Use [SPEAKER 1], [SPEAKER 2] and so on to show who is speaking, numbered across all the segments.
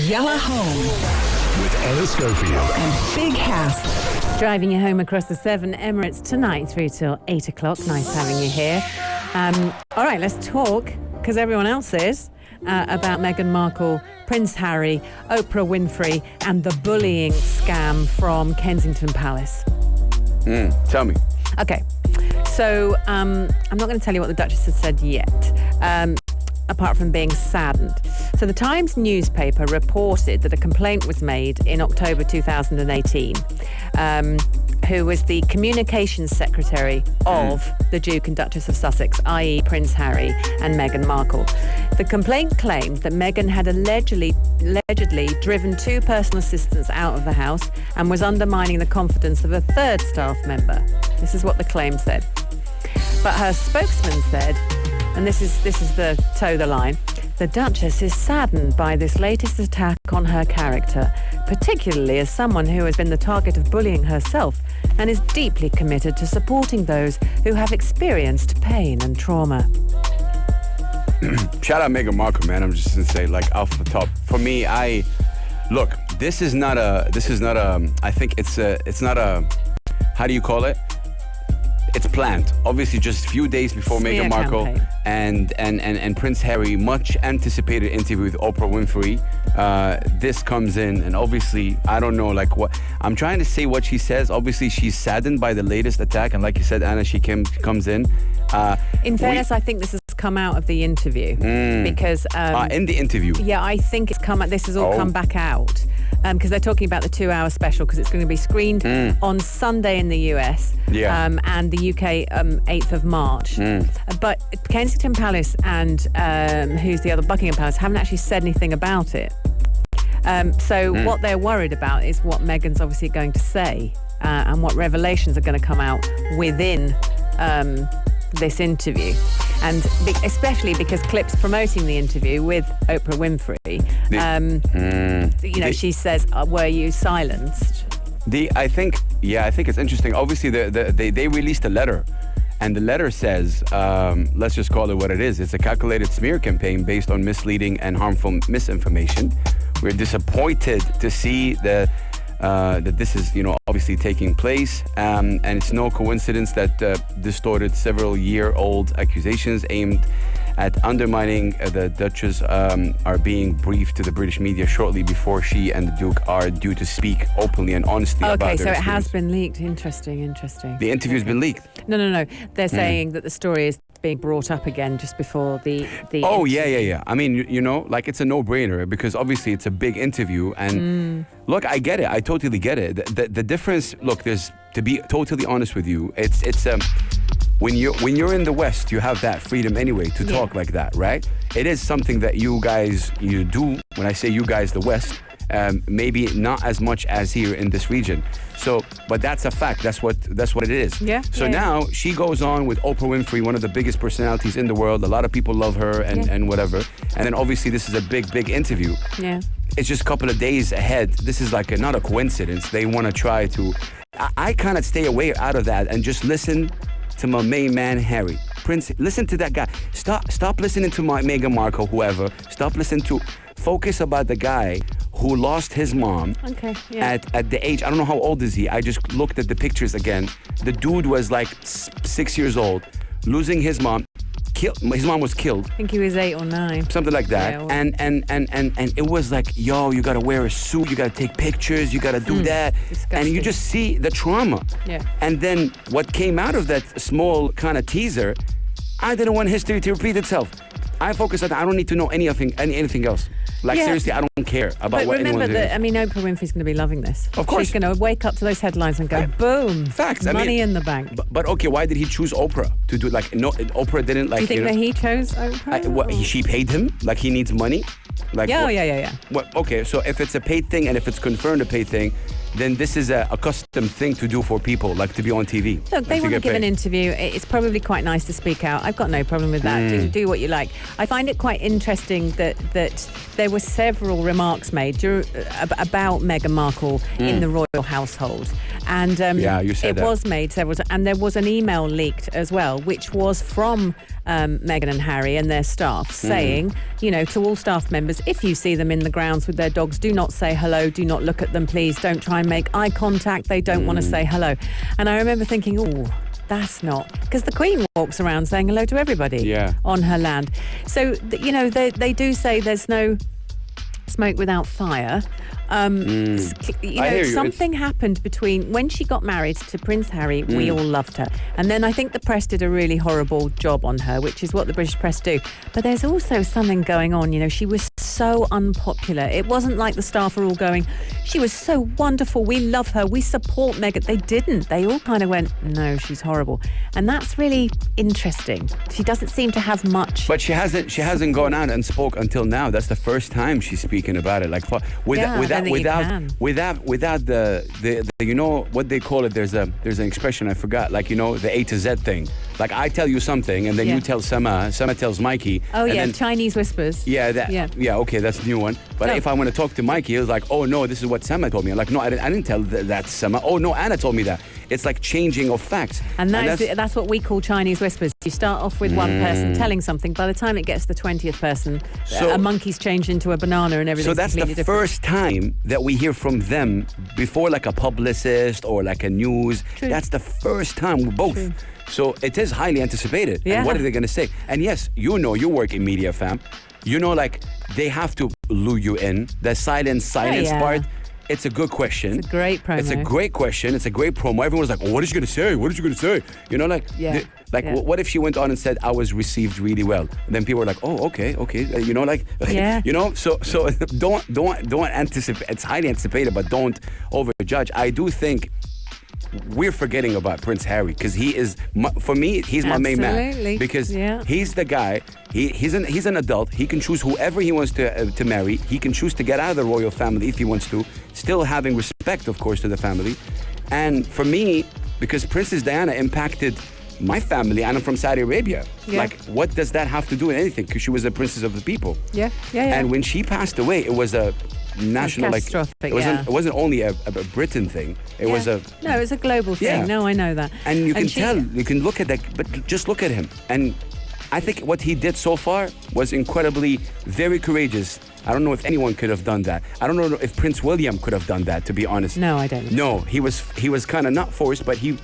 [SPEAKER 1] Yellow Home
[SPEAKER 2] with Ella Schofield
[SPEAKER 1] and Big House.
[SPEAKER 3] Driving you home across the 7 Emirates tonight through till 8 o'clock. Nice having you here. All right, let's talk, because everyone else is, about Meghan Markle, Prince Harry, Oprah Winfrey, and the bullying scam from Kensington Palace.
[SPEAKER 4] Tell me.
[SPEAKER 3] Okay, so I'm not going to tell you what the Duchess has said yet, apart from being saddened. So the Times newspaper reported that a complaint was made in October 2018, who was the communications secretary of the Duke and Duchess of Sussex, i.e. Prince Harry and Meghan Markle. The complaint claimed that Meghan had allegedly driven 2 personal assistants out of the house and was undermining the confidence of a 3rd staff member. This is what the claim said. But her spokesman said, and this is the toe the line, the Duchess is saddened by this latest attack on her character, particularly as someone who has been the target of bullying herself, and is deeply committed to supporting those who have experienced pain and trauma.
[SPEAKER 4] Shout out Meghan Markle, man. I'm just gonna say, like, off the top. For me, look, this is not a, I think it's not a, how do you call it? It's planned. Obviously, just a few days before Meghan Markle and Prince Harry, much anticipated interview with Oprah Winfrey. This comes in, and obviously, I don't know, like, what I'm trying to say. What she says, obviously, she's saddened by the latest attack, and like you said, Anna, she comes in.
[SPEAKER 3] In fairness, I think this has come out of the interview because
[SPEAKER 4] in the interview,
[SPEAKER 3] yeah, I think it's come. This has all come back out because they're talking about the 2-hour special, because it's going to be screened on Sunday in the US and the UK 8th of March. But Kensington Palace and who's the other, Buckingham Palace, haven't actually said anything about it. So what they're worried about is what Meghan's obviously going to say and what revelations are going to come out within this interview, and especially because clips promoting the interview with Oprah Winfrey, she says, "Were you silenced?"
[SPEAKER 4] I think it's interesting. Obviously, they released a letter, and the letter says, let's just call it what it is. It's a calculated smear campaign based on misleading and harmful misinformation. We're disappointed to see that this is, obviously taking place, and it's no coincidence that distorted several-year-old accusations aimed at undermining the Duchess are being briefed to the British media shortly before she and the Duke are due to speak openly and honestly about their experience.
[SPEAKER 3] Okay, so it has been leaked. Interesting.
[SPEAKER 4] The interview's been leaked?
[SPEAKER 3] No. They're saying that the story is being brought up again just before the
[SPEAKER 4] Oh,
[SPEAKER 3] interview.
[SPEAKER 4] yeah. I mean, like, it's a no-brainer, because obviously it's a big interview, and look, I get it. I totally get it. The difference, look, there's, to be totally honest with you, it's when you're in the West, you have that freedom anyway to talk like that, right? It is something that you do. When I say you guys, the West, maybe not as much as here in this region. So, but that's a fact. That's what it is.
[SPEAKER 3] Yeah.
[SPEAKER 4] So now she goes on with Oprah Winfrey, one of the biggest personalities in the world. A lot of people love her and whatever. And then obviously this is a big interview.
[SPEAKER 3] Yeah.
[SPEAKER 4] It's just a couple of days ahead. This is like not a coincidence. They want to try to. I kind of stay away out of that and just listen to my main man Harry. Prince, listen to that guy. Stop listening to my Meghan Markle, whoever. Stop listening to. Focus about the guy who lost his mom at the age, I don't know how old is he. I just looked at the pictures again. The dude was like 6 years old, losing his mom. His mom was killed.
[SPEAKER 3] I think he was 8 or 9.
[SPEAKER 4] Something like that.
[SPEAKER 3] Yeah,
[SPEAKER 4] and it was like, yo, you gotta wear a suit, you gotta take pictures, you gotta do that.
[SPEAKER 3] Disgusting.
[SPEAKER 4] And you just see the trauma.
[SPEAKER 3] Yeah.
[SPEAKER 4] And then what came out of that small kind of teaser, I didn't want history to repeat itself. I focus on that. I don't need to know anything else. Like, seriously, I don't care about what anyone
[SPEAKER 3] But remember
[SPEAKER 4] says.
[SPEAKER 3] that, Oprah Winfrey's going to be loving this.
[SPEAKER 4] Of course.
[SPEAKER 3] She's going to wake up to those headlines and go, boom.
[SPEAKER 4] Facts.
[SPEAKER 3] Money in the bank.
[SPEAKER 4] But okay, why did he choose Oprah to do, like, no, Oprah didn't, like,
[SPEAKER 3] Do you think that he chose Oprah?
[SPEAKER 4] she paid him? Like, he needs money? Like,
[SPEAKER 3] yeah.
[SPEAKER 4] What, okay, so if it's a paid thing and if it's confirmed a paid thing, then this is a custom thing to do for people, like to be on TV.
[SPEAKER 3] Look, they want to give an interview. It's probably quite nice to speak out. I've got no problem with that. Do what you like. I find it quite interesting that there were several remarks made about Meghan Markle in the royal household. And
[SPEAKER 4] Yeah, you said
[SPEAKER 3] it
[SPEAKER 4] that.
[SPEAKER 3] was made several times. And there was an email leaked as well, which was from Meghan and Harry and their staff saying, to all staff members, if you see them in the grounds with their dogs, do not say hello, do not look at them, please. Don't try and make eye contact. They don't want to say hello. And I remember thinking, that's not, because the Queen walks around saying hello to everybody on her land. So, they do say there's no smoke without fire. Something happened between when she got married to Prince Harry. We all loved her, and then I think the press did a really horrible job on her, which is what the British press do. But there's also something going on. She was so unpopular. It wasn't like the staff are all going, she was so wonderful, we love her, we support Meghan. They didn't. They all kind of went, no, she's horrible. And that's really interesting. She doesn't seem to have much.
[SPEAKER 4] But she hasn't gone out and spoke until now. That's the first time she's speaking about it. Like without the what they call it. There's an expression I forgot. Like the A to Z thing. Like I tell you something and then you tell Sama tells Mikey.
[SPEAKER 3] Oh
[SPEAKER 4] and
[SPEAKER 3] yeah,
[SPEAKER 4] then,
[SPEAKER 3] Chinese whispers.
[SPEAKER 4] Okay, that's a new one. But if I want to talk to Mikey, it was like, oh no, this is what Sama told me. I'm like, no, I didn't tell that to Sama. Oh no, Anna told me that. It's like changing of facts.
[SPEAKER 3] And that's what we call Chinese whispers. You start off with one person telling something. By the time it gets to the 20th person, a monkey's changed into a banana and everything.
[SPEAKER 4] So that's the first time that we hear from them before like a publicist or like a news.
[SPEAKER 3] True.
[SPEAKER 4] That's the first time we both.
[SPEAKER 3] True.
[SPEAKER 4] So it is highly anticipated.
[SPEAKER 3] Yeah.
[SPEAKER 4] And what are they going to say? And yes, you work in media, fam. Like they have to lure you in. The silence part. It's a good question.
[SPEAKER 3] It's a great promo.
[SPEAKER 4] It's a great question. It's a great promo. Everyone's like, what is she going to say? What is she going to say? What if she went on and said, I was received really well? And then people were like, oh, okay. So don't anticipate. It's highly anticipated, but don't overjudge. I do think we're forgetting about Prince Harry because he is, for me, he's my main man. Because he's the guy, he's an adult. He can choose whoever he wants to marry. He can choose to get out of the royal family if he wants to, still having respect, of course, to the family. And for me, because Princess Diana impacted my family, and I'm from Saudi Arabia.
[SPEAKER 3] Yeah.
[SPEAKER 4] Like, what does that have to do with anything? Because she was a princess of the people.
[SPEAKER 3] Yeah.
[SPEAKER 4] And when she passed away, it was a national,
[SPEAKER 3] catastrophic,
[SPEAKER 4] it wasn't only a Britain thing. It was a
[SPEAKER 3] global thing.
[SPEAKER 4] Yeah.
[SPEAKER 3] No, I know that.
[SPEAKER 4] And you can tell, you can look at that, but just look at him. And I think what he did so far was incredibly, very courageous. I don't know if anyone could have done that. I don't know if Prince William could have done that, to be honest.
[SPEAKER 3] No, I don't.
[SPEAKER 4] No, he was kind of not forced, but he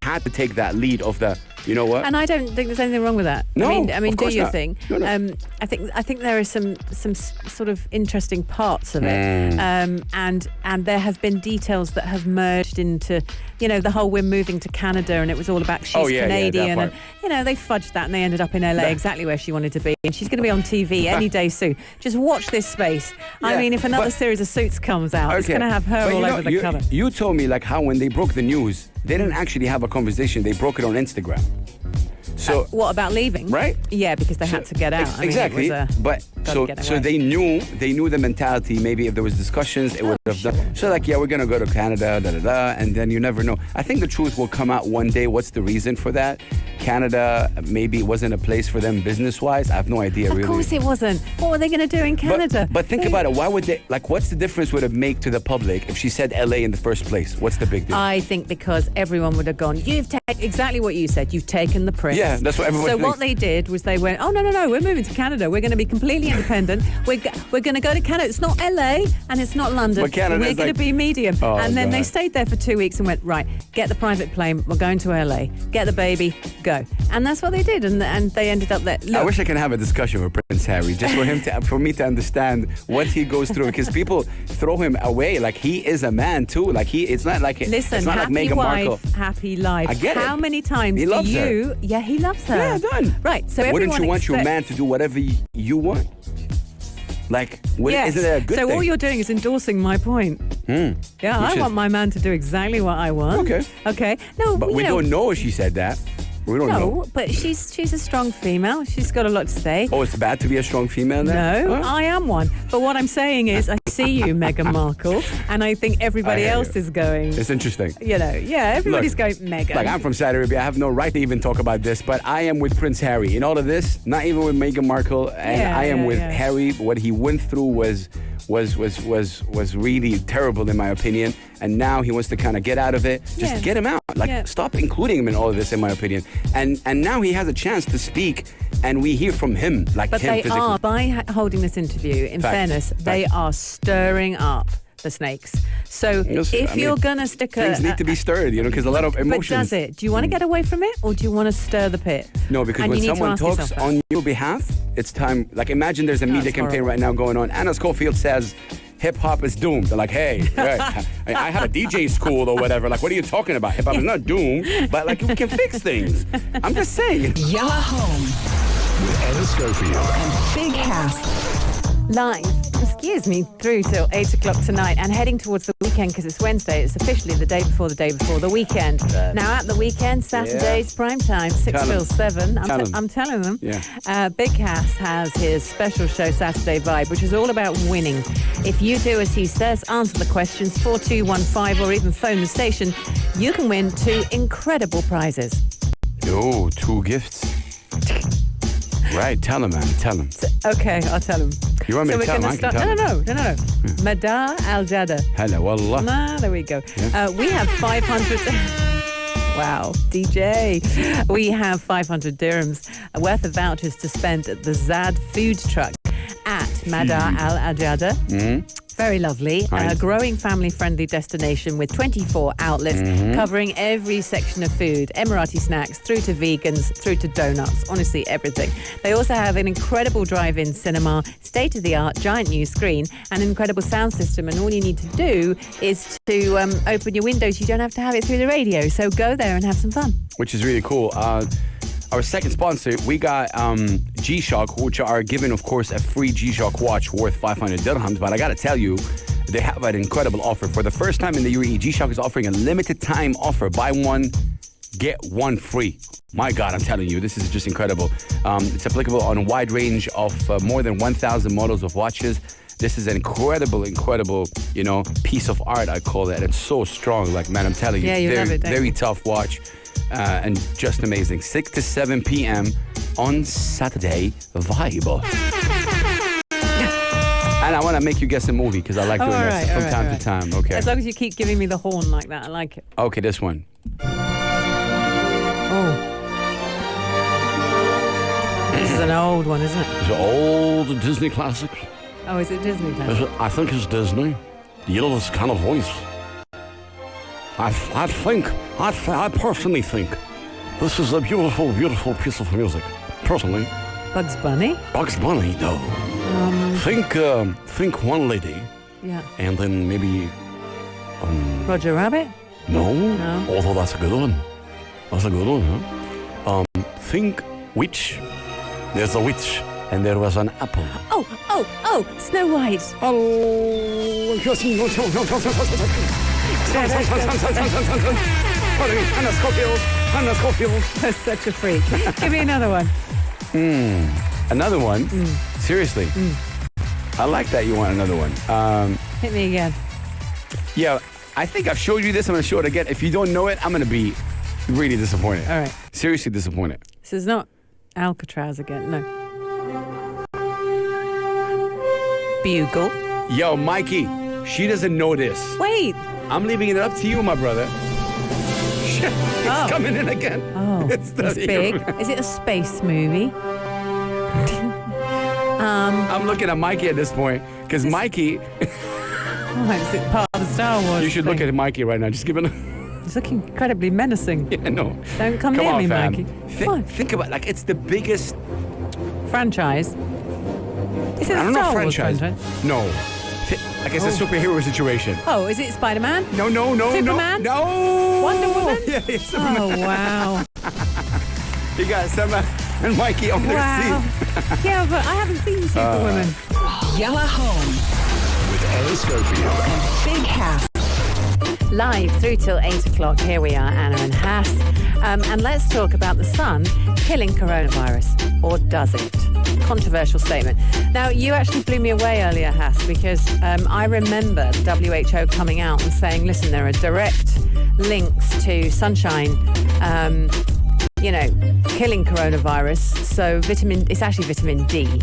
[SPEAKER 4] had to take that lead of the, you know what?
[SPEAKER 3] And I don't think there's anything wrong with that.
[SPEAKER 4] No,
[SPEAKER 3] I mean,
[SPEAKER 4] of
[SPEAKER 3] do
[SPEAKER 4] course
[SPEAKER 3] your
[SPEAKER 4] not.
[SPEAKER 3] thing.
[SPEAKER 4] No.
[SPEAKER 3] I think there are some sort of interesting parts of it, and there have been details that have merged into, the whole we're moving to Canada, and it was all about she's Canadian,
[SPEAKER 4] that
[SPEAKER 3] and they fudged that, and they ended up in LA, exactly where she wanted to be, and she's going to be on TV any day soon. Just watch this space. I mean, if another series of Suits comes out, it's going to have her all over the cover.
[SPEAKER 4] You told me like how when they broke the news, they didn't actually have a conversation. They broke it on Instagram. So
[SPEAKER 3] what about leaving?
[SPEAKER 4] Right?
[SPEAKER 3] Yeah, because they had to get out.
[SPEAKER 4] Exactly. So they knew the mentality. Maybe if there was discussions, it would have done. So we're gonna go to Canada, and then you never know. I think the truth will come out one day. What's the reason for that? Canada maybe it wasn't a place for them business-wise. I have no idea.
[SPEAKER 3] Of course it wasn't. What were they gonna do in Canada?
[SPEAKER 4] But think about it. Why would they? What's the difference would it make to the public if she said LA in the first place? What's the big deal?
[SPEAKER 3] I think because everyone would have gone, you've taken exactly what you said. You've taken the prince.
[SPEAKER 4] Yeah, that's what everyone thinks.
[SPEAKER 3] What they did was they went, oh, no, we're moving to Canada. We're going to be completely independent. We're going to go to Canada. It's not LA and it's not London. We're going to be medium.
[SPEAKER 4] Oh,
[SPEAKER 3] and then
[SPEAKER 4] God.
[SPEAKER 3] they stayed there for 2 weeks and went, right, get the private plane. We're going to LA. Get the baby. Go. And that's what they did. And they ended up there. Look,
[SPEAKER 4] I wish I can have a discussion with Prince Harry just for me to understand what he goes through, because people throw him away like he is a man too. It's not like
[SPEAKER 3] listen,
[SPEAKER 4] it's not
[SPEAKER 3] happy
[SPEAKER 4] like Meghan
[SPEAKER 3] wife,
[SPEAKER 4] Markle.
[SPEAKER 3] happy life.
[SPEAKER 4] I get it.
[SPEAKER 3] How many times
[SPEAKER 4] He loves her.
[SPEAKER 3] Yeah, he loves her.
[SPEAKER 4] Yeah, done.
[SPEAKER 3] Right. So
[SPEAKER 4] wouldn't you want your man to do whatever you want? Isn't that a good thing?
[SPEAKER 3] So all you're doing is endorsing my point. Yeah, I want my man to do exactly what I want.
[SPEAKER 4] Okay.
[SPEAKER 3] No,
[SPEAKER 4] but we don't know if she said that. We don't know.
[SPEAKER 3] No, but she's a strong female. She's got a lot to say.
[SPEAKER 4] Oh, it's bad to be a strong female then?
[SPEAKER 3] No,
[SPEAKER 4] Huh?
[SPEAKER 3] I am one. But what I'm saying is, I see you, Meghan Markle, and I think everybody
[SPEAKER 4] I hear
[SPEAKER 3] else
[SPEAKER 4] you.
[SPEAKER 3] is going.
[SPEAKER 4] It's interesting.
[SPEAKER 3] Everybody's going Meghan.
[SPEAKER 4] Like, I'm from Saudi Arabia. I have no right to even talk about this, but I am with Prince Harry. In all of this, not even with Meghan Markle, and I am with Harry. What he went through was really terrible in my opinion, and now he wants to kind of get out of it. Just get him out. Stop including him in all of this, in my opinion. And now he has a chance to speak, and we hear from him, like
[SPEAKER 3] But
[SPEAKER 4] him
[SPEAKER 3] they
[SPEAKER 4] physically.
[SPEAKER 3] are, by holding this interview, in fairness, they are stirring up the snakes. So if you're going to stick
[SPEAKER 4] things need to be stirred, because a lot of emotions.
[SPEAKER 3] But does it? Do you want to get away from it, or do you want to stir the pit?
[SPEAKER 4] No, because
[SPEAKER 3] And
[SPEAKER 4] when
[SPEAKER 3] you need to
[SPEAKER 4] someone
[SPEAKER 3] ask
[SPEAKER 4] talks
[SPEAKER 3] yourself that.
[SPEAKER 4] on your behalf, it's time. Like, imagine there's a media
[SPEAKER 3] it's
[SPEAKER 4] campaign
[SPEAKER 3] horrible.
[SPEAKER 4] right now going on. Anna Schofield says hip hop is doomed. They're like, hey, I had a DJ school or whatever. Like, what are you talking about? Hip hop is not doomed, but like, we can fix things. I'm just saying.
[SPEAKER 1] Yellow Home
[SPEAKER 2] With Anna Schofield.
[SPEAKER 1] and Big House.
[SPEAKER 3] Live, through till 8 o'clock tonight, and heading towards the weekend because it's Wednesday. It's officially the day before the weekend. Now at the weekend, Saturday's prime time, 6
[SPEAKER 4] Tell 'em.
[SPEAKER 3] till 7.
[SPEAKER 4] Tell 'em.
[SPEAKER 3] I'm telling them.
[SPEAKER 4] Yeah.
[SPEAKER 3] Big Cass has his special show Saturday Vibe, which is all about winning. If you do as he says, answer the questions 4215, or even phone the station, you can win 2 incredible prizes.
[SPEAKER 4] Oh, 2 gifts. Right, tell him, man. Tell him.
[SPEAKER 3] Okay, I'll tell him.
[SPEAKER 4] You want me
[SPEAKER 3] So
[SPEAKER 4] to
[SPEAKER 3] we're
[SPEAKER 4] tell him?
[SPEAKER 3] going
[SPEAKER 4] I
[SPEAKER 3] to
[SPEAKER 4] can
[SPEAKER 3] start.
[SPEAKER 4] tell him.
[SPEAKER 3] No. Madar Al Jada.
[SPEAKER 4] Hello, wallah.
[SPEAKER 3] There we go. We have 500. Wow, DJ. We have 500 dirhams worth of vouchers to spend at the Zad food truck at Madar Al Ajada. Very lovely.
[SPEAKER 4] Nice.
[SPEAKER 3] A growing family-friendly destination with 24 outlets covering every section of food. Emirati snacks, through to vegans, through to donuts. Honestly, everything. They also have an incredible drive-in cinema, state-of-the-art giant new screen, and an incredible sound system. And all you need to do is to open your windows. You don't have to have it through the radio. So go there and have some fun.
[SPEAKER 4] Which is really cool. Our second sponsor, we got G-Shock, which are giving, of course, a free G-Shock watch worth 500 dirhams. But I got to tell you, they have an incredible offer. For the first time in the UAE, G-Shock is offering a limited time offer. Buy one, get one free. My God, I'm telling you, this is just incredible. It's applicable on a wide range of more than 1,000 models of watches. This is an incredible, piece of art, I call it. It's so strong. Like, man, I'm telling you,
[SPEAKER 3] Yeah, you love it, don't you?
[SPEAKER 4] very tough watch. And just amazing. 6 to 7 p.m. on Saturday Vibe. And I want to make you guess a movie because I like doing this from time to time. Okay.
[SPEAKER 3] As long as you keep giving me the horn like that, I like it.
[SPEAKER 4] Okay, this one.
[SPEAKER 3] Oh. This is an old one, isn't it?
[SPEAKER 5] It's an old Disney classic.
[SPEAKER 3] Oh, is it Disney classic?
[SPEAKER 5] I think it's Disney. You know this kind of voice. I personally think this is a beautiful, beautiful piece of music. Personally.
[SPEAKER 3] Bugs Bunny?
[SPEAKER 5] Bugs Bunny, no. Think one lady,
[SPEAKER 3] Yeah.
[SPEAKER 5] and then maybe
[SPEAKER 3] Roger Rabbit?
[SPEAKER 5] no.
[SPEAKER 3] No.
[SPEAKER 5] Although that's a good one. That's a good one, huh? Think witch. There's a witch, and there was an apple.
[SPEAKER 3] Oh, Snow White.
[SPEAKER 4] Anna Schofield.
[SPEAKER 3] That's such a freak. Give me another one.
[SPEAKER 4] Another one? Seriously? I like that you want another one.
[SPEAKER 3] Hit me again.
[SPEAKER 4] Yeah, I think I've showed you this. I'm going to show it again. If you don't know it, I'm going to be really disappointed.
[SPEAKER 3] All right.
[SPEAKER 4] Seriously disappointed.
[SPEAKER 3] This is not Alcatraz again. No. Bugle.
[SPEAKER 4] Yo, Mikey, she doesn't know this.
[SPEAKER 3] Wait.
[SPEAKER 4] I'm leaving it up to you, my brother. It's coming in again.
[SPEAKER 3] Oh,
[SPEAKER 4] It's
[SPEAKER 3] it's big. Is it a space movie?
[SPEAKER 4] I'm looking at Mikey at this point because Mikey,
[SPEAKER 3] Oh, is it part of the Star Wars
[SPEAKER 4] you should
[SPEAKER 3] thing?
[SPEAKER 4] look at Mikey right now. Just give it.
[SPEAKER 3] It's looking incredibly menacing.
[SPEAKER 4] Yeah, no.
[SPEAKER 3] Don't come
[SPEAKER 4] Come
[SPEAKER 3] near
[SPEAKER 4] on,
[SPEAKER 3] me,
[SPEAKER 4] fam.
[SPEAKER 3] Mikey.
[SPEAKER 4] Think, think about like it's the biggest.
[SPEAKER 3] Franchise. Is it
[SPEAKER 4] I
[SPEAKER 3] a
[SPEAKER 4] don't know
[SPEAKER 3] Star Wars
[SPEAKER 4] franchise. No. Like it's a superhero situation.
[SPEAKER 3] Oh, is it Spider-Man?
[SPEAKER 4] No.
[SPEAKER 3] Superman?
[SPEAKER 4] No.
[SPEAKER 3] Wonder Woman?
[SPEAKER 4] Yeah, Superman.
[SPEAKER 3] Oh, wow.
[SPEAKER 4] You got Sam and Mikey on their
[SPEAKER 3] Wow.
[SPEAKER 4] seat.
[SPEAKER 3] Yeah, but I haven't seen Superwoman.
[SPEAKER 1] Yellow Home
[SPEAKER 2] With Anna Schofield.
[SPEAKER 1] and Big House.
[SPEAKER 3] Live through till 8 o'clock. Here we are, Anna and Hass. And let's talk about the sun killing coronavirus. Or does it? Controversial statement. Now, you actually blew me away earlier, Hass, because I remember the WHO coming out and saying, listen, there are direct links to sunshine, killing coronavirus. So it's actually vitamin D.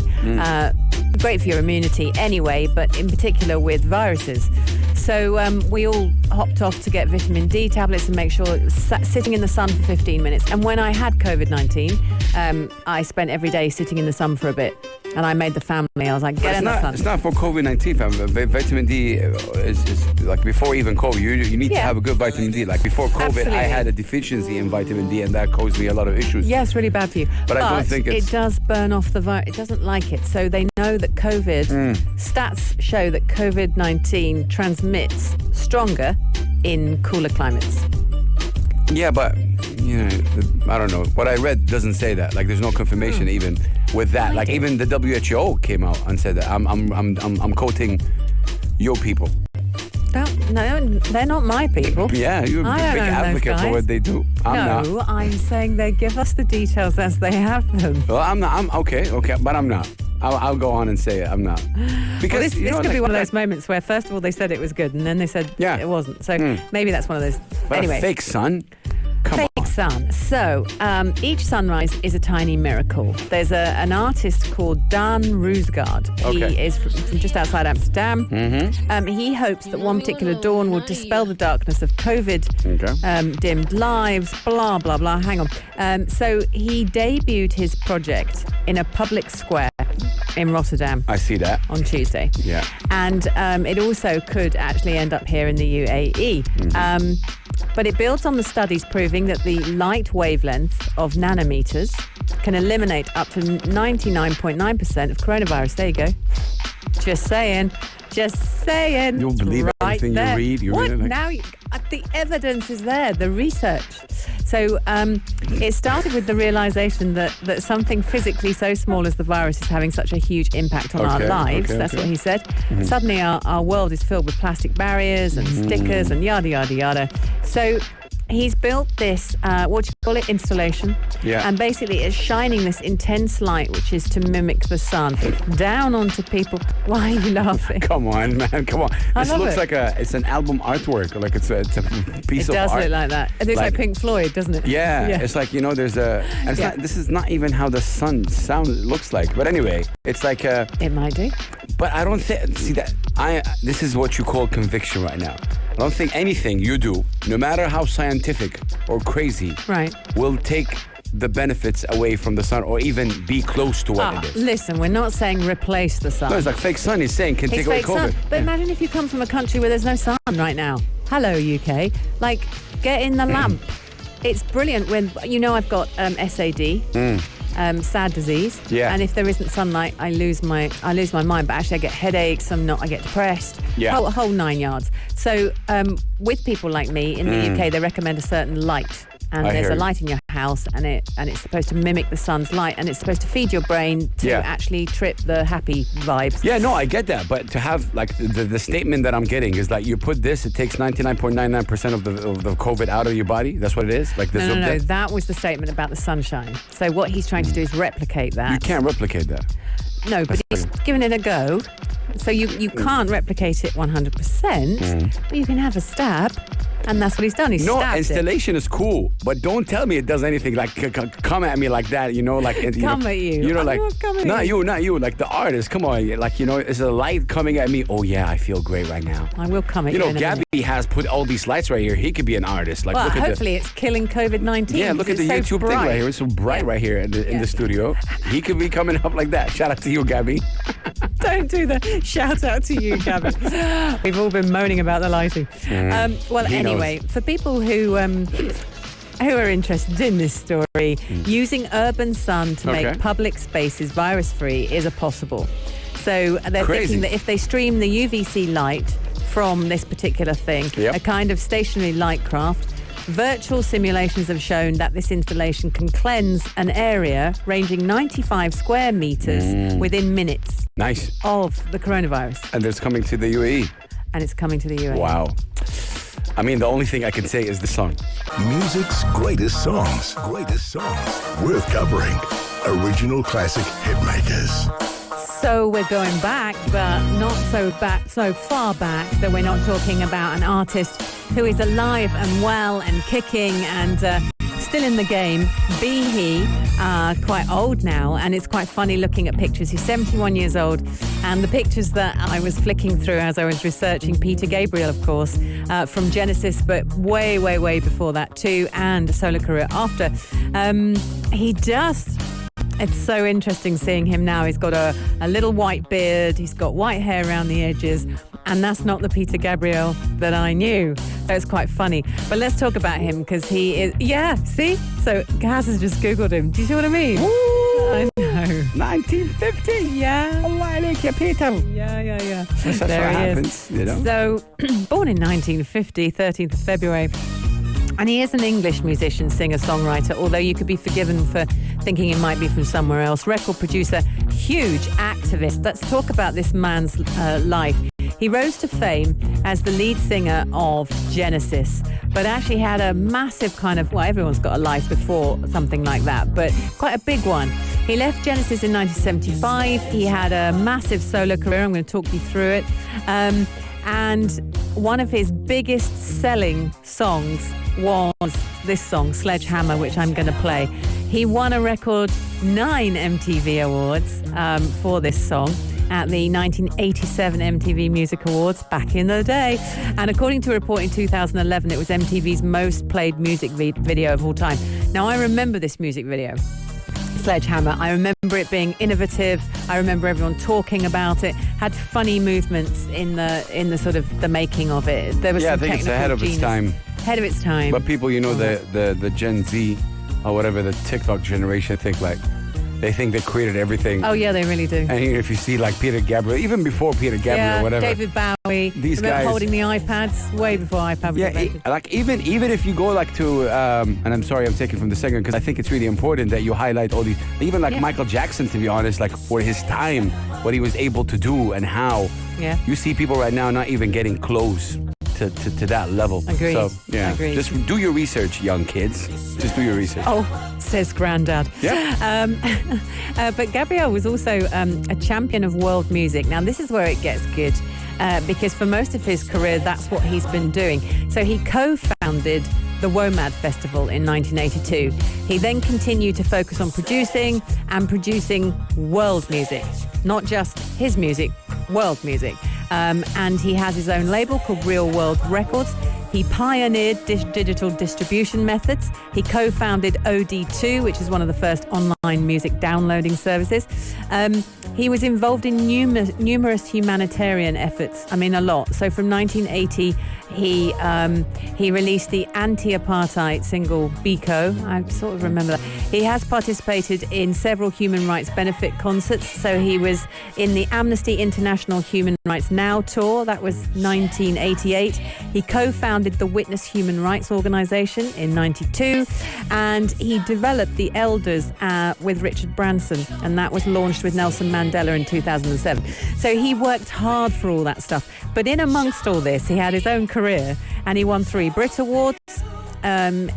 [SPEAKER 3] Great for your immunity anyway, but in particular with viruses. So we all hopped off to get vitamin D tablets and make sure it was sitting in the sun for 15 minutes. And when I had COVID-19, I spent every day sitting in the sun for a bit. And I made the family. I was like, get in the sun.
[SPEAKER 4] It's not for COVID-19, fam. Vitamin D is like before even COVID. You need to have a good vitamin D. Like before COVID,
[SPEAKER 3] Absolutely.
[SPEAKER 4] I had a deficiency in vitamin D, and that caused me a lot of issues.
[SPEAKER 3] Yes, really bad for you.
[SPEAKER 4] But I don't think
[SPEAKER 3] it does burn off the virus. It doesn't like it. So they know that COVID, stats show that COVID-19 transmits stronger in cooler climates.
[SPEAKER 4] Yeah, but I don't know. What I read doesn't say that. Like, there's no confirmation even with that. Like, even the WHO came out and said that. I'm quoting your people.
[SPEAKER 3] No, they're not my people.
[SPEAKER 4] Yeah, you're a big advocate for what they do. I'm not.
[SPEAKER 3] I'm saying they give us the details as they have them.
[SPEAKER 4] Well, I'm not. I'm okay, but I'm not. I'll go on and say it. I'm not. Because
[SPEAKER 3] this could be one of those moments where first of all they said it was good and then they said it wasn't. So maybe that's one of those.
[SPEAKER 4] But
[SPEAKER 3] anyway,
[SPEAKER 4] a fake sun. Come on.
[SPEAKER 3] Fake sun. So each sunrise is a tiny miracle. There's an artist called Dan Roosgaard.
[SPEAKER 4] Okay.
[SPEAKER 3] He is from just outside Amsterdam. He hopes that one particular dawn will dispel the darkness of COVID, dimmed lives, blah, blah, blah. Hang on. So he debuted his project in a public square in Rotterdam.
[SPEAKER 4] I see that.
[SPEAKER 3] On Tuesday.
[SPEAKER 4] Yeah.
[SPEAKER 3] And it also could actually end up here in the UAE. But it builds on the studies proving that the light wavelength of nanometers can eliminate up to 99.9% of coronavirus. There you go. Just saying.
[SPEAKER 4] You'll believe
[SPEAKER 3] right
[SPEAKER 4] everything
[SPEAKER 3] there.
[SPEAKER 4] you read. You
[SPEAKER 3] what?
[SPEAKER 4] read it
[SPEAKER 3] Now the evidence is there, the research. So it started with the realization that something physically so small as the virus is having such a huge impact on our lives. That's what he said. Suddenly our world is filled with plastic barriers and stickers and yada, yada, yada. So he's built this, what do you call it, installation.
[SPEAKER 4] Yeah.
[SPEAKER 3] And basically it's shining this intense light, which is to mimic the sun, down onto people. Why are you laughing?
[SPEAKER 4] Come on, man. Come on. This looks like it's an album artwork. Like it's a piece of art.
[SPEAKER 3] It does look like that. It looks like Pink Floyd, doesn't it?
[SPEAKER 4] Yeah. It's like, there's a... And this is not even how the sun looks like. But anyway, it's like...
[SPEAKER 3] It might do.
[SPEAKER 4] But I don't think... See, this is what you call conviction right now. I don't think anything you do, no matter how scientific or crazy, will take the benefits away from the sun or even be close to what it is.
[SPEAKER 3] Listen, we're not saying replace the sun.
[SPEAKER 4] No, it's like fake sun is saying can take away COVID.
[SPEAKER 3] But imagine if you come from a country where there's no sun right now. Hello, UK. Like, get in the lamp. It's brilliant when, I've got SAD. Sad disease.
[SPEAKER 4] Yeah.
[SPEAKER 3] And if there isn't sunlight, I lose my mind. But actually, I get headaches. I get depressed.
[SPEAKER 4] Yeah.
[SPEAKER 3] Whole 9 yards. So with people like me in the UK, they recommend a certain light. And there's a light in your house, and it's supposed to mimic the sun's light, and it's supposed to feed your brain to actually trip the happy vibes.
[SPEAKER 4] Yeah, no, I get that, but to have like the statement that I'm getting is like you put this, it takes 99.99% of the COVID out of your body. That's what it is. Like this.
[SPEAKER 3] No. That was the statement about the sunshine. So what he's trying to do is replicate that.
[SPEAKER 4] You can't replicate that.
[SPEAKER 3] No, but he's giving it a go. So you can't replicate it 100%, but you can have a stab. And that's what he's done.
[SPEAKER 4] Installation is cool, but don't tell me it does anything. Like come at me like that, Like
[SPEAKER 3] at you.
[SPEAKER 4] Not you. Like the artist. Come on, like is a light coming at me? Oh yeah, I feel great right now.
[SPEAKER 3] I will come at you.
[SPEAKER 4] Gabby has put all these lights right here. He could be an artist. Like, look
[SPEAKER 3] hopefully it's killing COVID-19.
[SPEAKER 4] Yeah, look at the YouTube thing right here. It's so bright right here in the studio. He could be coming up like that. Shout out to you, Gabby.
[SPEAKER 3] Don't do that. Shout out to you, Gabby. We've all been moaning about the lighting. Anyway, for people who are interested in this story, using urban sun to make public spaces virus-free is a possible. So they're thinking that if they stream the UVC light from this particular thing, a kind of stationary light craft, virtual simulations have shown that this installation can cleanse an area ranging 95 square meters within minutes
[SPEAKER 4] of
[SPEAKER 3] the coronavirus.
[SPEAKER 4] And it's coming to the UAE.
[SPEAKER 3] And it's coming to the UAE.
[SPEAKER 4] Wow. I mean, the only thing I can say is the song.
[SPEAKER 2] Music's greatest songs. Greatest songs. Worth covering. Original classic hitmakers.
[SPEAKER 3] So we're going back, but not so far back that we're not talking about an artist who is alive and well and kicking and still in the game. Be he quite old now, and it's quite funny looking at pictures. He's 71 years old, and the pictures that I was flicking through as I was researching Peter Gabriel, of course, from Genesis, but way before that too, and a solo career after. It's so interesting seeing him now. He's got a little white beard. He's got white hair around the edges. And that's not the Peter Gabriel that I knew. So it's quite funny. But let's talk about him because he is... Yeah, see? So Gaz has just Googled him. Do you see what I mean?
[SPEAKER 4] Ooh,
[SPEAKER 3] I know.
[SPEAKER 4] 1950.
[SPEAKER 3] Yeah.
[SPEAKER 4] Allah alaikum, Peter.
[SPEAKER 3] Yeah.
[SPEAKER 4] That's
[SPEAKER 3] There
[SPEAKER 4] what
[SPEAKER 3] he
[SPEAKER 4] happens, you know?
[SPEAKER 3] So, born in 1950, 13th of February. And he is an English musician, singer, songwriter, although you could be forgiven for thinking he might be from somewhere else. Record producer, huge activist. Let's talk about this man's life. He rose to fame as the lead singer of Genesis, but actually had a massive kind of, well, everyone's got a life before something like that, but quite a big one. He left Genesis in 1975. He had a massive solo career. I'm going to talk you through it. And one of his biggest selling songs was this song, Sledgehammer, which I'm going to play. He won a record 9 MTV Awards for this song at the 1987 MTV Music Awards back in the day. And according to a report in 2011, it was MTV's most played music video of all time. Now, I remember this music video, Sledgehammer. I remember it being innovative. I remember everyone talking about it. Had funny movements in the sort of the making of it. There was
[SPEAKER 4] Yeah, I
[SPEAKER 3] some
[SPEAKER 4] think it's ahead of its time.
[SPEAKER 3] Ahead of its time.
[SPEAKER 4] But people, you know, the Gen Z or whatever, the TikTok generation think like, they think they created everything.
[SPEAKER 3] Oh yeah, they really do.
[SPEAKER 4] And if you see like Peter Gabriel, even before Peter Gabriel
[SPEAKER 3] Yeah,
[SPEAKER 4] or whatever.
[SPEAKER 3] David Bowie.
[SPEAKER 4] These
[SPEAKER 3] remember
[SPEAKER 4] guys
[SPEAKER 3] holding the iPads way before iPad was invented.
[SPEAKER 4] like even if you go like to and I'm sorry I'm taking from the second because I think it's really important that you highlight all these, even like Michael Jackson, to be honest, like for his time, what he was able to do and how.
[SPEAKER 3] Yeah.
[SPEAKER 4] You see people right now not even getting close to that level.
[SPEAKER 3] Agreed.
[SPEAKER 4] So yeah,
[SPEAKER 3] Agreed.
[SPEAKER 4] just do your research, young kids. Just do your research.
[SPEAKER 3] Oh, says Grandad.
[SPEAKER 4] Yeah.
[SPEAKER 3] But Gabriel was also a champion of world music. Now, this is where it gets good because for most of his career, that's what he's been doing. So he co-founded the WOMAD Festival in 1982. He then continued to focus on producing world music, not just his music, world music. And he has his own label called Real World Records. He pioneered digital distribution methods. He co-founded OD2, which is one of the first online music downloading services. He was involved in numerous humanitarian efforts. I mean, a lot. So from 1980, he released the anti-apartheid single Biko. I sort of remember that. He has participated in several human rights benefit concerts. So he was in the Amnesty International Human Rights Now tour. That was 1988. He co-founded the Witness Human Rights Organization in 92. And he developed the Elders with Richard Branson. And that was launched with Nelson Mandela in 2007. So he worked hard for all that stuff. But in amongst all this, he had his own career and he won 3 Brit Awards.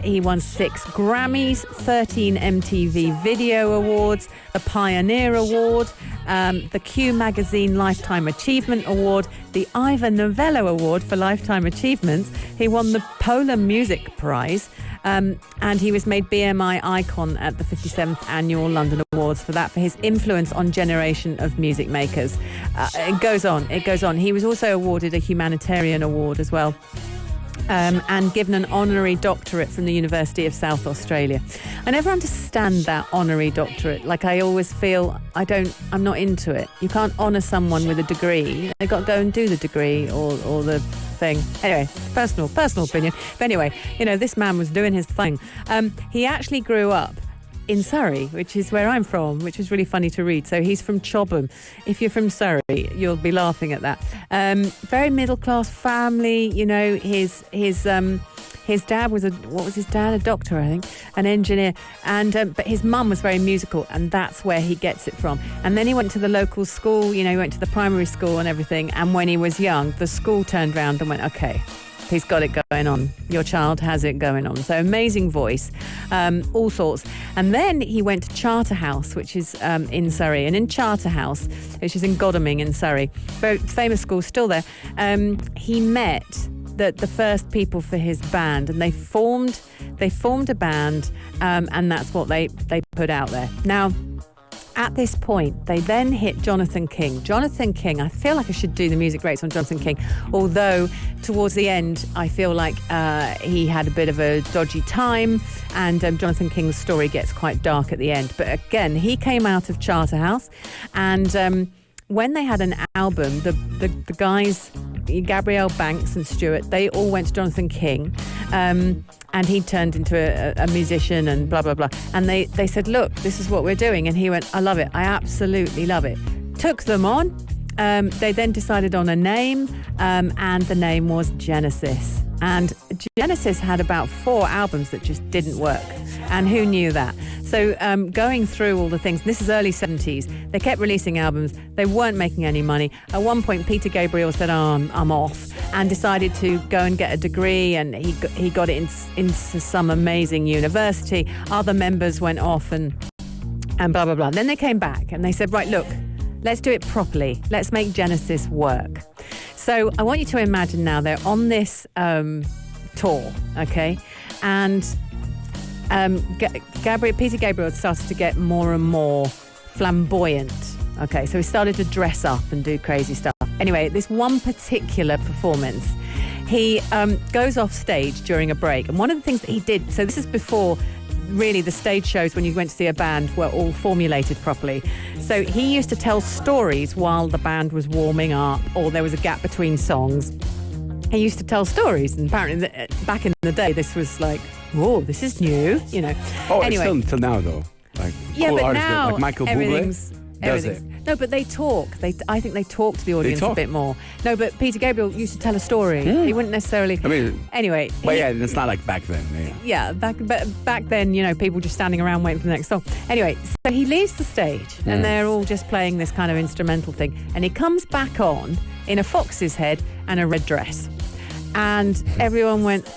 [SPEAKER 3] He won 6 Grammys, 13 MTV Video Awards, the Pioneer Award, the Q Magazine Lifetime Achievement Award, the Ivor Novello Award for Lifetime Achievements. He won the Polar Music Prize, and he was made BMI Icon at the 57th Annual London Awards for his influence on generation of music makers. It goes on. He was also awarded a humanitarian award as well. And given an honorary doctorate from the University of South Australia. I never understand that honorary doctorate. Like, I always feel I'm not into it. You can't honour someone with a degree. They've got to go and do the degree or the thing. Anyway, personal opinion. But anyway, this man was doing his thing. He actually grew up in Surrey, which is where I'm from, which is really funny to read. So he's from Chobham. If you're from Surrey, you'll be laughing at that. Very middle class family. His dad was a doctor, I think, an engineer, and but his mum was very musical, and that's where he gets it from. And then he went to the local school. He went to the primary school and everything. And when he was young, the school turned around and went, okay, He's got it going on. Your child has it going on. So amazing voice, all sorts. And then he went to Charterhouse, which is in Surrey. And in Charterhouse, which is in Godalming in Surrey, very famous school, still there, he met the first people for his band, and they formed a band, and that's what they put out there. Now, at this point, they then hit Jonathan King. Jonathan King, I feel like I should do the music rates on Jonathan King, although towards the end, I feel like he had a bit of a dodgy time, and Jonathan King's story gets quite dark at the end. But again, he came out of Charterhouse, and when they had an album, the guys, Gabrielle Banks and Stuart, they all went to Jonathan King, and he turned into a musician and blah, blah, blah. And they said, look, this is what we're doing. And he went, I love it. I absolutely love it. Took them on. They then decided on a name, and the name was Genesis. And Genesis had about 4 albums that just didn't work. And who knew that? So going through all the things, this is early 70s, they kept releasing albums. They weren't making any money. At one point, Peter Gabriel said, I'm off, and decided to go and get a degree, and he got it into some amazing university. Other members went off and blah, blah, blah. Then they came back and they said, right, look, let's do it properly. Let's make Genesis work. So I want you to imagine now they're on this tour, okay? And Peter Gabriel started to get more and more flamboyant. Okay, so he started to dress up and do crazy stuff. Anyway, this one particular performance, he goes off stage during a break. And one of the things that he did, so this is before really the stage shows when you went to see a band were all formulated properly. So he used to tell stories while the band was warming up, or there was a gap between songs. He used to tell stories, and apparently back in the day, this was like, whoa, this is new, you know.
[SPEAKER 4] Oh,
[SPEAKER 3] anyway,
[SPEAKER 4] it's still now though. Like
[SPEAKER 3] yeah,
[SPEAKER 4] cool
[SPEAKER 3] but
[SPEAKER 4] artists
[SPEAKER 3] now
[SPEAKER 4] like Michael Bublé does it.
[SPEAKER 3] No, but they talk. I think they talk to the audience a bit more. No, but Peter Gabriel used to tell a story. He wouldn't necessarily.
[SPEAKER 4] I mean,
[SPEAKER 3] anyway.
[SPEAKER 4] But yeah, it's not like back then.
[SPEAKER 3] Yeah, back then, you know, people just standing around waiting for the next song. Anyway, so he leaves the stage, and they're all just playing this kind of instrumental thing, and he comes back on in a fox's head and a red dress, and everyone went,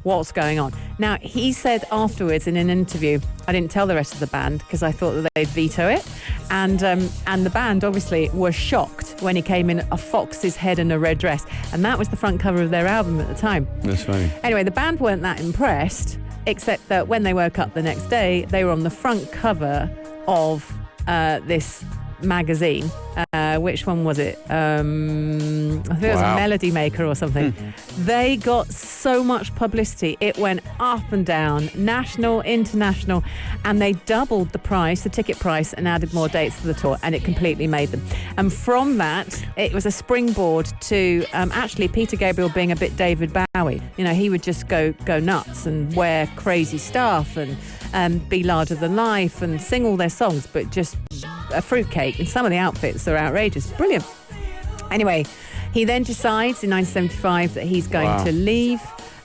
[SPEAKER 3] what's going on? Now, he said afterwards in an interview, I didn't tell the rest of the band because I thought that they'd veto it. And the band obviously were shocked when he came in a fox's head and a red dress. And that was the front cover of their album at the time.
[SPEAKER 4] That's funny.
[SPEAKER 3] Anyway, the band weren't that impressed, except that when they woke up the next day, they were on the front cover of this magazine. Which one was it? I think it was a Melody Maker or something. They got so much publicity. It went up and down, national, international, and they doubled the price, the ticket price, and added more dates to the tour, and it completely made them. And from that, it was a springboard to actually Peter Gabriel being a bit David Bowie. You know, he would just go nuts and wear crazy stuff and be larger than life and sing all their songs, but just a fruitcake. And some of the outfits are outrageous. Brilliant. Anyway, he then decides in 1975 that he's going to leave,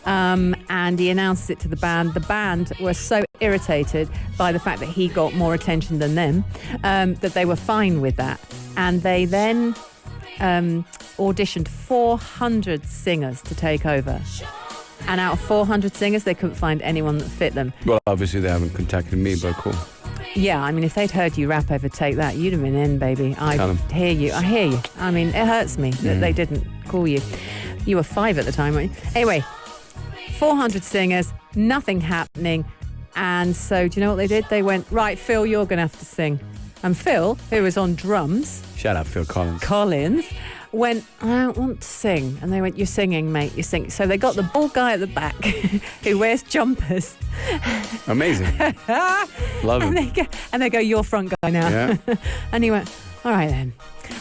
[SPEAKER 3] and he announces it to the band. The band were so irritated by the fact that he got more attention than them, that they were fine with that. And they then auditioned 400 singers to take over. And out of 400 singers, they couldn't find anyone that fit them.
[SPEAKER 4] Well, obviously they haven't contacted me, but cool.
[SPEAKER 3] Yeah, I mean, if they'd heard you rap over Take That, you'd have been in, baby. I hear you. I mean, it hurts me that they didn't call you. You were 5 at the time, weren't you? Anyway, 400 singers, nothing happening. And so, do you know what they did? They went, right, Phil, you're going to have to sing. And Phil, who was on drums...
[SPEAKER 4] Shout out Phil Collins.
[SPEAKER 3] Went, I don't want to sing. And they went, you're singing, mate, you're singing. So they got the bald guy at the back who wears jumpers.
[SPEAKER 4] Amazing. Love him.
[SPEAKER 3] And they go, you're front guy now.
[SPEAKER 4] Yeah.
[SPEAKER 3] And he went, all right then.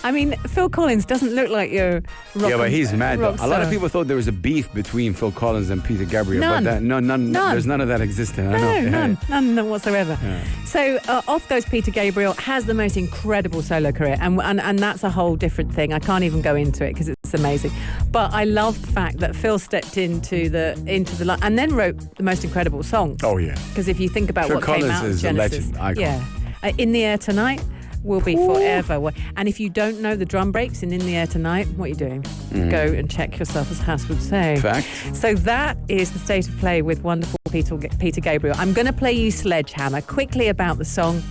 [SPEAKER 3] I mean, Phil Collins doesn't look like your rock.
[SPEAKER 4] Yeah, but he's mad. A lot
[SPEAKER 3] star.
[SPEAKER 4] of people thought there was a beef between Phil Collins and Peter Gabriel.
[SPEAKER 3] None.
[SPEAKER 4] But none. There's none of that existing.
[SPEAKER 3] None whatsoever.
[SPEAKER 4] Yeah.
[SPEAKER 3] So off goes Peter Gabriel, has the most incredible solo career, and that's a whole different thing. I can't even go into it because it's amazing. But I love the fact that Phil stepped into the line and then wrote the most incredible songs.
[SPEAKER 4] Oh yeah.
[SPEAKER 3] Because if you think about
[SPEAKER 4] Phil
[SPEAKER 3] what
[SPEAKER 4] Collins
[SPEAKER 3] came out of
[SPEAKER 4] is
[SPEAKER 3] Genesis,
[SPEAKER 4] a legend, icon.
[SPEAKER 3] In the Air Tonight. will be forever. And if you don't know the drum breaks in the Air Tonight, what are you doing? Go and check yourself, as Hass would say.
[SPEAKER 4] Fact.
[SPEAKER 3] So that is the state of play with wonderful Peter Gabriel. I'm going to play you Sledgehammer. Quickly about the song.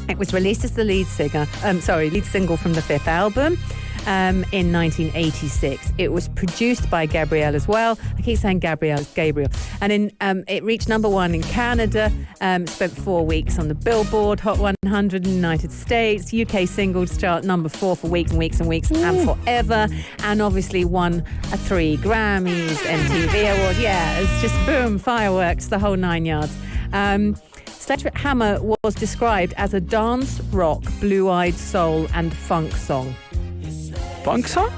[SPEAKER 3] It was released as the lead single from the fifth album. In 1986. It was produced by Gabriel as well. I keep saying Gabriel. And it reached number one in Canada, spent 4 weeks on the Billboard Hot 100 in the United States, UK singles chart number 4 for weeks and weeks and weeks and forever, and obviously won 3 Grammys, MTV Awards. Yeah, it's just boom, fireworks, the whole 9 yards. Sledgehammer was described as a dance, rock, blue-eyed soul and funk song.
[SPEAKER 4] Funk song?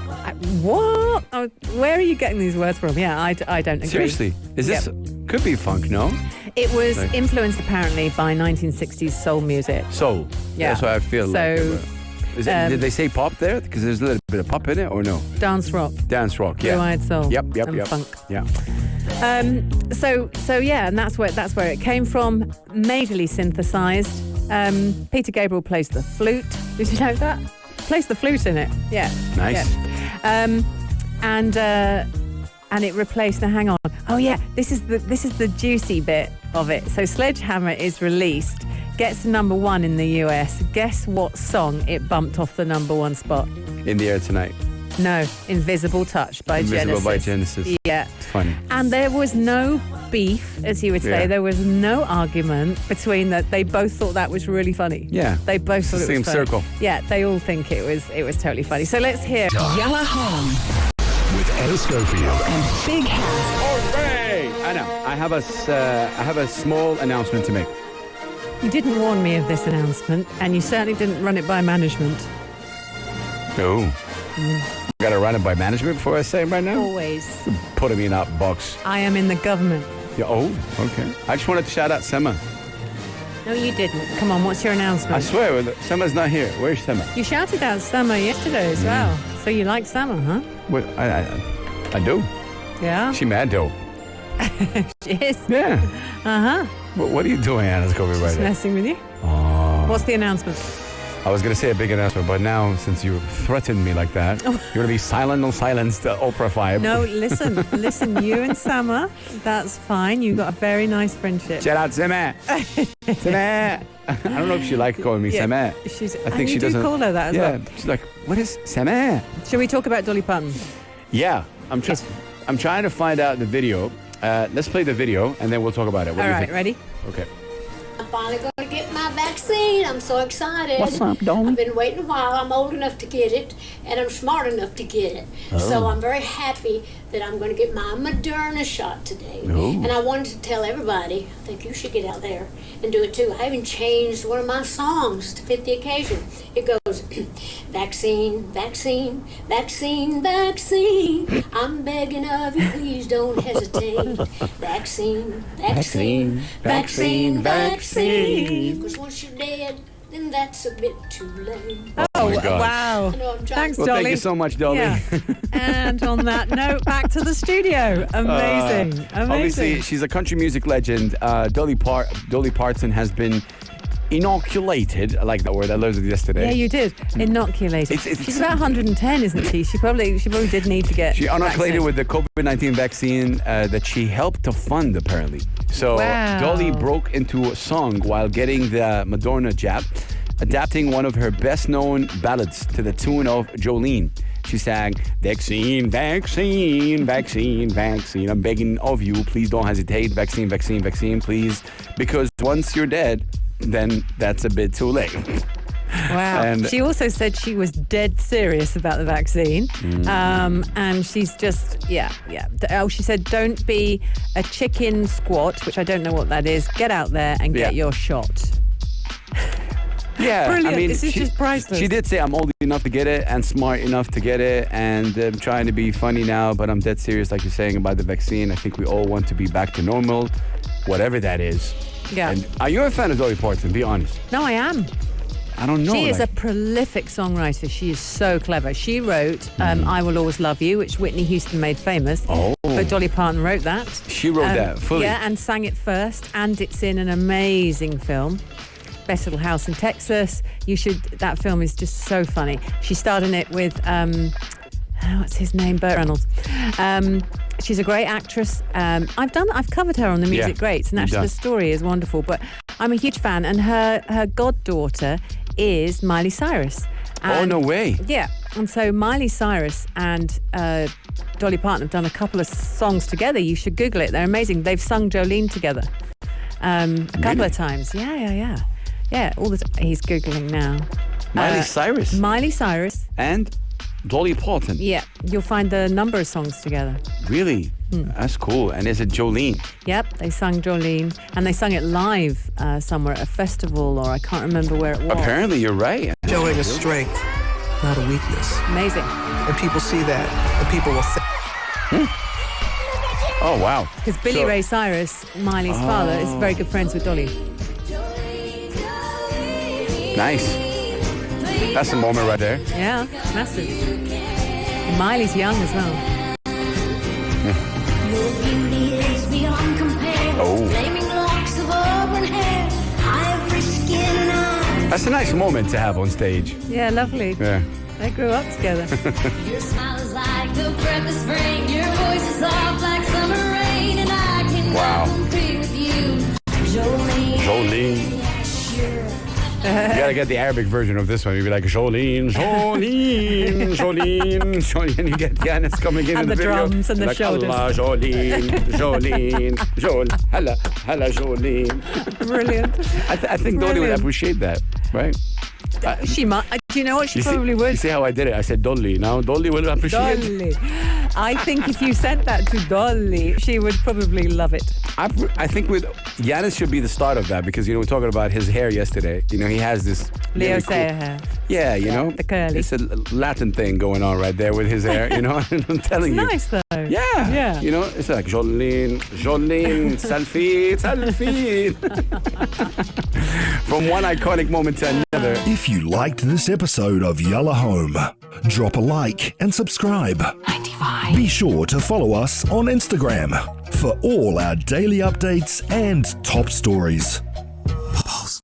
[SPEAKER 3] What? Oh, where are you getting these words from? Yeah, I don't agree.
[SPEAKER 4] Seriously? Is this... Could be funk, no?
[SPEAKER 3] It was influenced apparently by 1960s soul music.
[SPEAKER 4] Soul.
[SPEAKER 3] Yeah.
[SPEAKER 4] That's what I feel like. Did they say pop there? Because there's a little bit of pop in it, or no?
[SPEAKER 3] Dance rock.
[SPEAKER 4] Dance rock, yeah.
[SPEAKER 3] Blue-eyed soul.
[SPEAKER 4] Yep.
[SPEAKER 3] And funk.
[SPEAKER 4] Yeah.
[SPEAKER 3] So yeah, and that's where it came from. Majorly synthesized. Peter Gabriel plays the flute. Did you know that? Plays the flute in it. Yeah.
[SPEAKER 4] Nice.
[SPEAKER 3] Yeah. And it replaced. Now, hang on. Oh yeah, this is the juicy bit of it. So Sledgehammer is released, gets to number 1 in the US. Guess what song it bumped off the number 1 spot?
[SPEAKER 4] In the Air Tonight.
[SPEAKER 3] No, Invisible Touch by Genesis.
[SPEAKER 4] Invisible by Genesis.
[SPEAKER 3] Yeah.
[SPEAKER 4] It's funny.
[SPEAKER 3] And there was no beef, as you would say.
[SPEAKER 4] Yeah.
[SPEAKER 3] There was no argument between that. They both thought that was really funny.
[SPEAKER 4] Yeah.
[SPEAKER 3] They both thought it was
[SPEAKER 4] Same
[SPEAKER 3] funny.
[SPEAKER 4] circle.
[SPEAKER 3] Yeah, they all think it was totally funny. So let's hear.
[SPEAKER 1] Yellow Home
[SPEAKER 2] With Anna Schofield.
[SPEAKER 1] and Big Hass.
[SPEAKER 4] Hooray! Anna, I have a small announcement to make.
[SPEAKER 3] You didn't warn me of this announcement, and you certainly didn't run it by management.
[SPEAKER 4] No. Got to run it by management before I say it right now?
[SPEAKER 3] Always.
[SPEAKER 4] Putting me in that box.
[SPEAKER 3] I am in the government.
[SPEAKER 4] Yeah, oh, okay. I just wanted to shout out Sema.
[SPEAKER 3] No, you didn't. Come on, what's your announcement?
[SPEAKER 4] I swear, Sema's not here. Where's Sema?
[SPEAKER 3] You shouted out Summer yesterday as well. So you like Summer, huh?
[SPEAKER 4] What? I do.
[SPEAKER 3] Yeah?
[SPEAKER 4] She mad though.
[SPEAKER 3] She is.
[SPEAKER 4] Yeah.
[SPEAKER 3] Uh-huh.
[SPEAKER 4] What are you doing, Anna? Let's go right
[SPEAKER 3] Just
[SPEAKER 4] there.
[SPEAKER 3] messing with you.
[SPEAKER 4] Oh.
[SPEAKER 3] What's the announcement?
[SPEAKER 4] I was going to say a big announcement, but now, since you threatened me like that, you're going to be silent, no silence, the Oprah vibe.
[SPEAKER 3] No, listen, you and Summer, that's fine. You've got a very nice friendship.
[SPEAKER 4] Shout out Sema. Sema. I don't know if she likes calling me Sema.
[SPEAKER 3] She's,
[SPEAKER 4] I think she
[SPEAKER 3] you
[SPEAKER 4] doesn't.
[SPEAKER 3] do call her that as well.
[SPEAKER 4] She's like, what is Sema?
[SPEAKER 3] Shall we talk about Dolly Parton?
[SPEAKER 4] Yeah, I'm trying to find out the video. Let's play the video, and then we'll talk about it. What
[SPEAKER 3] All
[SPEAKER 4] do you
[SPEAKER 3] right,
[SPEAKER 4] think?
[SPEAKER 3] ready?
[SPEAKER 4] Okay.
[SPEAKER 6] I'm finally going to get my vaccine. I'm so excited.
[SPEAKER 4] What's up, Dawn?
[SPEAKER 6] I've been waiting a while. I'm old enough to get it, and I'm smart enough to get it. So I'm very happy that I'm going to get my Moderna shot today. And I wanted to tell everybody, I think you should get out there and do it too. I even changed one of my songs to fit the occasion. It goes, vaccine, vaccine, vaccine, vaccine. I'm begging of you, please don't hesitate. Vaccine, vaccine, vaccine, vaccine. Because once you're dead, then that's a bit too late.
[SPEAKER 3] Oh,
[SPEAKER 4] my God.
[SPEAKER 3] wow.
[SPEAKER 6] I know I'm trying
[SPEAKER 3] Thanks,
[SPEAKER 4] Well,
[SPEAKER 3] Dolly.
[SPEAKER 4] thank you so much, Dolly.
[SPEAKER 3] Yeah. And on that note, back to the studio. Amazing. Amazing.
[SPEAKER 4] Obviously, she's a country music legend. Dolly Parton has been inoculated. I like that word. I learned it yesterday.
[SPEAKER 3] Yeah, you did. Inoculated. She's about 110, isn't she? She probably did need to get
[SPEAKER 4] She inoculated
[SPEAKER 3] vaccinated.
[SPEAKER 4] with the COVID-19 vaccine that she helped to fund, apparently. So
[SPEAKER 3] Wow.
[SPEAKER 4] Dolly broke into a song while getting the Moderna jab, adapting one of her best-known ballads to the tune of Jolene. She sang, vaccine, vaccine, vaccine, vaccine. I'm begging of you, please don't hesitate. Vaccine, vaccine, vaccine, please. Because once you're dead, then that's a bit too late.
[SPEAKER 3] Wow.
[SPEAKER 4] And-
[SPEAKER 3] she also said she was dead serious about the vaccine. And she's just, yeah. Oh, she said, don't be a chicken squat, which I don't know what that is. Get out there and get your shot.
[SPEAKER 4] Yeah,
[SPEAKER 3] Brilliant.
[SPEAKER 4] I mean,
[SPEAKER 3] This is just priceless.
[SPEAKER 4] She did say, I'm old enough to get it and smart enough to get it, and I'm trying to be funny now, but I'm dead serious, like you're saying about the vaccine. I think we all want to be back to normal, whatever that is.
[SPEAKER 3] Yeah.
[SPEAKER 4] And are you a fan of Dolly Parton? Be honest.
[SPEAKER 3] No, I am.
[SPEAKER 4] I don't know.
[SPEAKER 3] She is a
[SPEAKER 4] like-
[SPEAKER 3] prolific songwriter. She is so clever. She wrote I Will Always Love You, which Whitney Houston made famous.
[SPEAKER 4] Oh.
[SPEAKER 3] But Dolly Parton wrote that.
[SPEAKER 4] She wrote that fully.
[SPEAKER 3] Yeah, and sang it first. And it's in an amazing film. Best Little House in Texas. That film is just so funny. She starred in it with, what's his name? Burt Reynolds. She's a great actress. I've covered her on the Music Greats, and actually the story is wonderful. But I'm a huge fan, and her goddaughter is Miley Cyrus.
[SPEAKER 4] Oh, no way.
[SPEAKER 3] Yeah, and so Miley Cyrus and Dolly Parton have done a couple of songs together. You should Google it. They're amazing. They've sung Jolene together a couple of times. Yeah. He's Googling now.
[SPEAKER 4] Miley Cyrus.
[SPEAKER 3] Miley Cyrus.
[SPEAKER 4] And Dolly Parton.
[SPEAKER 3] Yeah, you'll find a number of songs together.
[SPEAKER 4] Really? That's cool. And is it Jolene?
[SPEAKER 3] Yep, they sung Jolene, and they sung it live somewhere at a festival, or I can't remember where it was.
[SPEAKER 4] Apparently, you're right.
[SPEAKER 7] Showing a strength, not a weakness.
[SPEAKER 3] Amazing.
[SPEAKER 7] And people see that, and people will say,
[SPEAKER 4] Oh, wow.
[SPEAKER 3] Because Billy Ray Cyrus, Miley's father, is very good friends with Dolly.
[SPEAKER 4] Nice. That's a moment right there.
[SPEAKER 3] Yeah, massive. And Miley's young as well.
[SPEAKER 4] Oh. That's a nice moment to have on stage.
[SPEAKER 3] Yeah, lovely.
[SPEAKER 4] Yeah.
[SPEAKER 3] They grew up together.
[SPEAKER 8] Your smile is like the breath of spring. Your voice is soft like summer rain, and I can compete with you, Jolene.
[SPEAKER 4] Jolene. You gotta get the Arabic version of this one. You'd be like, Jolene, Jolene, Jolene, Jolene. And you get Giannis coming in
[SPEAKER 3] And
[SPEAKER 4] the
[SPEAKER 3] the
[SPEAKER 4] video.
[SPEAKER 3] drums and the
[SPEAKER 4] like,
[SPEAKER 3] shoulders.
[SPEAKER 4] Allah, Jolene, Jolene, Jolene, hala, Jolene.
[SPEAKER 3] Brilliant.
[SPEAKER 4] I think Dolly would appreciate that, right?
[SPEAKER 3] She might. Do you know what? She
[SPEAKER 4] You
[SPEAKER 3] probably
[SPEAKER 4] see,
[SPEAKER 3] would.
[SPEAKER 4] You see how I did it? I said Dolly. Now Dolly will appreciate it.
[SPEAKER 3] Dolly. I think if you sent that to Dolly, she would probably love it.
[SPEAKER 4] I think with Giannis should be the start of that, because, you know, we're talking about his hair yesterday. You know, he has this
[SPEAKER 3] Leo
[SPEAKER 4] really
[SPEAKER 3] Sayer hair.
[SPEAKER 4] Yeah, you know,
[SPEAKER 3] the curly.
[SPEAKER 4] It's a Latin thing going on right there with his hair. You know, I'm telling you.
[SPEAKER 3] Nice though.
[SPEAKER 4] Yeah. You know, it's like Jolene, selfie. From one iconic moment to another.
[SPEAKER 2] If you liked this episode of Yalla Home, drop a like and subscribe.
[SPEAKER 1] 95.
[SPEAKER 2] Be sure to follow us on Instagram for all our daily updates and top stories.